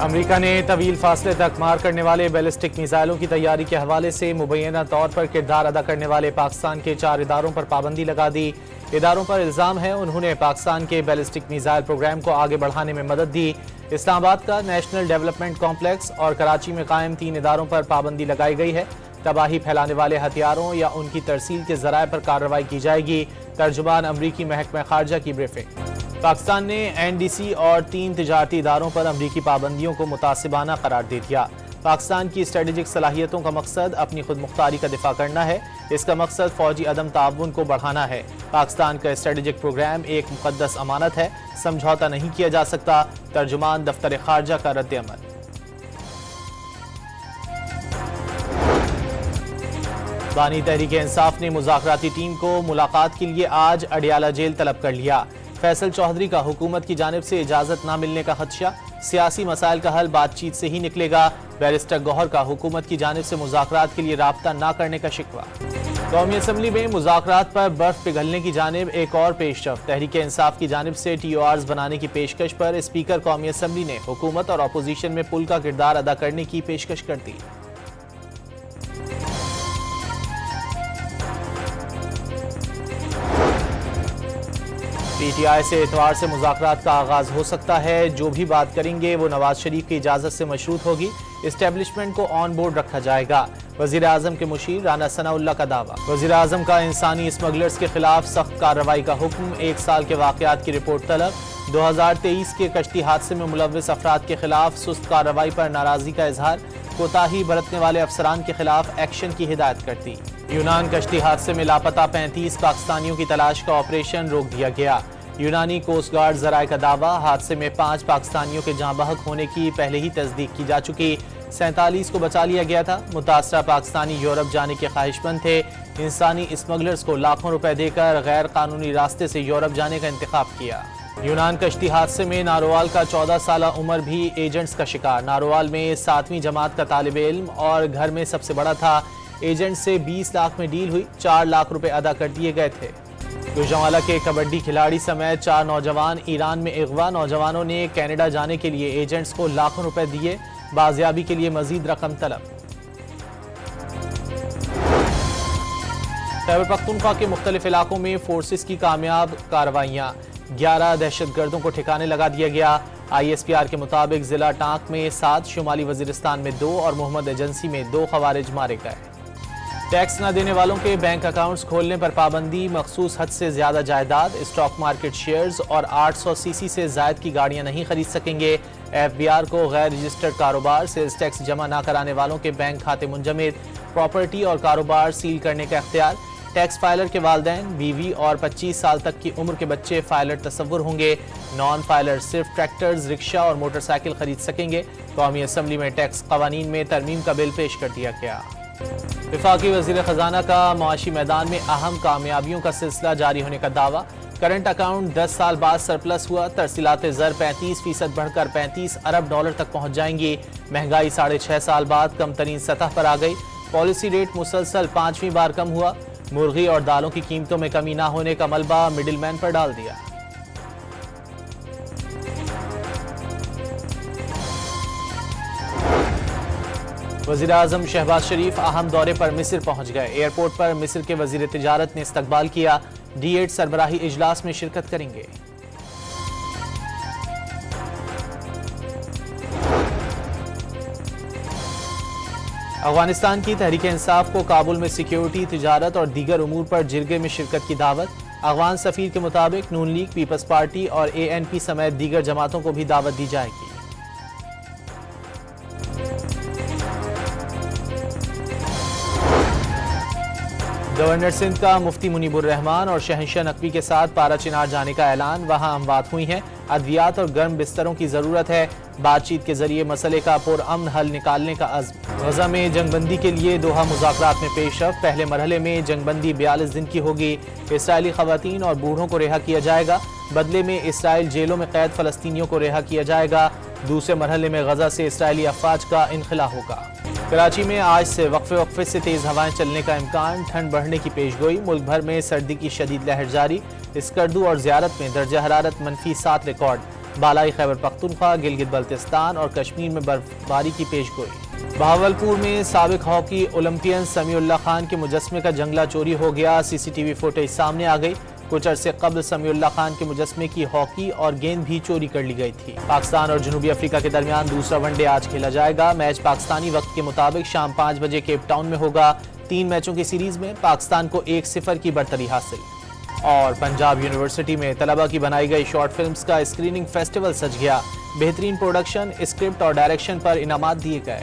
America ने तवील फासले तक मार करने वाले बैलिस्टिक मिसाइलों की तैयारी के हवाले से मुबैना तौर पर किरदार अदा करने वाले पाकिस्तान के 4 इदारों पर पाबंदी लगा दी। इदारों पर इल्जाम है उन्होंने पाकिस्तान के बैलिस्टिक मिसाइल प्रोग्राम को आगे बढ़ाने में मदद दी। इस्लामाबाद का नेशनल डेवलपमेंट कॉम्प्लेक्स और कराची में कायम 3 इदारों पर पाबंदी लगाई गई है। तबाही फैलाने वाले हथियारों या उनकी तरसील के जराए पर कार्रवाई की जाएगी। तर्जुमान अमरीकी महकमा खारजा की ब्रीफिंग। पाकिस्तान ने NDC और 3 तिजारती इदारों पर अमरीकी पाबंदियों को मुतासिबाना करार दे दिया। पाकिस्तान की स्ट्रेटेजिक सलाहियतों का मकसद अपनी खुद मुख्तारी का दिफा करना है। इसका मकसद फौजी अदम ताउन को बढ़ाना है। पाकिस्तान का स्ट्रेटेजिक प्रोग्राम एक मुकद्दस अमानत है, समझौता नहीं किया जा सकता। तर्जुमान दफ्तर खारजा का रद्द-ए-अमल। बानी तहरीक इंसाफ ने मुज़ाकराती टीम को मुलाकात के लिए आज अडियाला जेल तलब कर लिया। फैसल चौधरी का हुकूमत की जानिब से इजाजत न मिलने का खदशा, सियासी मसाइल का हल बातचीत से ही निकलेगा। बैरिस्टर गौहर का हुकूमत की जानिब से मुज़ाकरात के लिए राब्ता न करने का शिकवा। कौमी असम्बली में मुज़ाकरात पर बर्फ पिघलने की जानिब एक और पेशरफ। तहरीक इंसाफ की जानिब से TORs बनाने की पेशकश पर स्पीकर कौमी असम्बली ने हुकूमत और अपोजिशन में पुल का किरदार अदा करने की पेशकश कर दी। PTI से इतवार से मुज़ाकरात का आगाज हो सकता है। जो भी बात करेंगे वो नवाज शरीफ की इजाज़त से मशरूत होगी। इस्टेब्लिशमेंट को ऑन बोर्ड रखा जाएगा। वज़ीर आज़म के मुशीर राना सनाउल्लाह का दावा। वज़ीर आज़म का इंसानी स्मगलर्स के खिलाफ सख्त कार्रवाई का हुक्म। 1 साल के वाक़यात की रिपोर्ट तलब। 2023 के कश्ती हादसे में मुलव्विस अफराद के खिलाफ सुस्त कार्रवाई पर नाराज़गी का इजहार। कोताही बरतने वाले अफसरान के खिलाफ एक्शन की हिदायत करती। यूनान कश्ती हादसे में लापता 35 पाकिस्तानियों की तलाश का ऑपरेशन रोक दिया गया। यूनानी कोस्ट गार्ड जराए का दावा। हादसे में 5 पाकिस्तानियों के जाँ बहक होने की पहले ही तस्दीक की जा चुकी। 47 को बचा लिया गया था। मुतासरा पाकिस्तानी यूरोप जाने के ख्वाहिशमंद थे। इंसानी स्मगलर्स को लाखों रुपए देकर गैर कानूनी रास्ते से यूरोप जाने का इंतखाब किया। यूनान कश्ती हादसे में नारोवाल का 14 साल उम्र भी एजेंट्स का शिकार। नारोवाल में 7वीं जमात का तालिब इल्म और घर में सबसे बड़ा था। एजेंट से 20 लाख में डील हुई। 4 लाख रुपए अदा कर दिए गए थे। गुजरांवाला के कबड्डी खिलाड़ी समेत 4 नौजवान ईरान में अगवा। नौजवानों ने कनाडा जाने के लिए एजेंट्स को लाखों रुपए दिए। बाजियाबी के लिए मजीद रकम तलब। खैबर पख्तूनख्वा के मुख्तलिफ इलाकों में फोर्सेस की कामयाब कार्रवाइयाँ। 11 दहशतगर्दों को ठिकाने लगा दिया गया। ISPR के मुताबिक जिला टांक में 7, शुमाली वजीरिस्तान में 2 और मोहम्मद एजेंसी में 2 खवारिज मारे गए। टैक्स न देने वालों के बैंक अकाउंट्स खोलने पर पाबंदी। मखसूस हद से ज्यादा जायदाद, स्टॉक मार्केट शेयर्स और 800 CC से जायद की गाड़ियां नहीं खरीद सकेंगे। FBR को गैर रजिस्टर्ड कारोबार, सेल्स टैक्स जमा न कराने वालों के बैंक खाते मुंजमद, प्रॉपर्टी और कारोबार सील करने का इख्तियार। टैक्स फाइलर के वालिदैन, बीवी और 25 साल तक की उम्र के बच्चे फाइलर तस्वुर होंगे। नॉन फाइलर सिर्फ ट्रैक्टर्स, रिक्शा और मोटरसाइकिल खरीद सकेंगे। कौमी असम्बली में टैक्स कवानीन में तरमीम का बिल पेश कर दिया गया। वफाकी वज़ीर ख़जाना का मुआशी मैदान में अहम कामयाबियों का सिलसिला जारी होने का दावा। करंट अकाउंट 10 साल बाद सरप्लस हुआ। तरसीलात ज़र 35% बढ़कर 35 अरब डॉलर तक पहुंच जाएंगी। महंगाई 6.5 साल बाद कम तरीन सतह पर आ गई। पॉलिसी रेट मुसलसल 5वीं बार कम हुआ। मुर्गी और दालों की कीमतों में कमी ना होने का मलबा मिडिल मैन पर डाल दिया। वज़ीर आज़म शहबाज शरीफ अहम दौरे पर मिस्र पहुंच गए। एयरपोर्ट पर मिस्र के वज़ीर तिजारत ने इस्तकबाल किया। D8 सरबराही इजलास में शिरकत करेंगे। अफगानिस्तान की तहरीक इंसाफ को काबुल में सिक्योरिटी, तिजारत और दीगर उमूर पर जिरगे में शिरकत की दावत। अफगान सफीर के मुताबिक नून लीग, पीपल्स पार्टी और ANP समेत दीगर जमातों को भी दावत दी जाएगी। गवर्नर सिंध का मुफ्ती मुनीबुर रहमान और शहंशाह नकवी के साथ पारा चिनार जाने का ऐलान। वहां अमवात हुई हैं। अद्वियात और गर्म बिस्तरों की जरूरत है। बातचीत के जरिए मसले का पुरअमन हल निकालने का अज़्म। गजा में जंगबंदी के लिए दोहा मुज़ाकरात में पेशरफ। पहले मरहले में जंगबंदी 42 दिन की होगी। इसराइली खवातीन और बूढ़ों को रिहा किया जाएगा। बदले में इसराइल जेलों में कैद फलस्तीनियों को रिहा किया जाएगा। दूसरे मरहले में गजा से इसराइली अफवाज का इनखला होगा। कराची में आज से वक्फे से तेज हवाएं चलने का इम्कान। ठंड बढ़ने की पेशगोई। मुल्क भर में सर्दी की शदीद लहर जारी। स्कर्दू और ज़ियारत में दर्जा हरारत -7 रिकॉर्ड। बालाई खैबर पख्तूनख्वा, गिलगित बल्तिस्तान और कश्मीर में बर्फबारी की पेशगोई। बहावलपुर में साबिक हॉकी ओलंपियन समीउल्लाह खान के मुजस्मे का जंगला चोरी हो गया। सीसीटीवी फुटेज सामने आ गई। कुछ अरसे कबल समीउल्लाह खान के मुजस्मे की हॉकी और गेंद भी चोरी कर ली गई थी। पाकिस्तान और जनूबी अफ्रीका के दरमियान दूसरा वनडे आज खेला जाएगा। मैच पाकिस्तानी वक्त के मुताबिक शाम 5 बजे केप टाउन में होगा। 3 मैचों की सीरीज में पाकिस्तान को 1-0 की बढ़तरी हासिल। और पंजाब यूनिवर्सिटी में तलबा की बनाई गई शॉर्ट फिल्म्स का स्क्रीनिंग फेस्टिवल सज गया। बेहतरीन प्रोडक्शन, स्क्रिप्ट और डायरेक्शन पर इनामात दिए गए।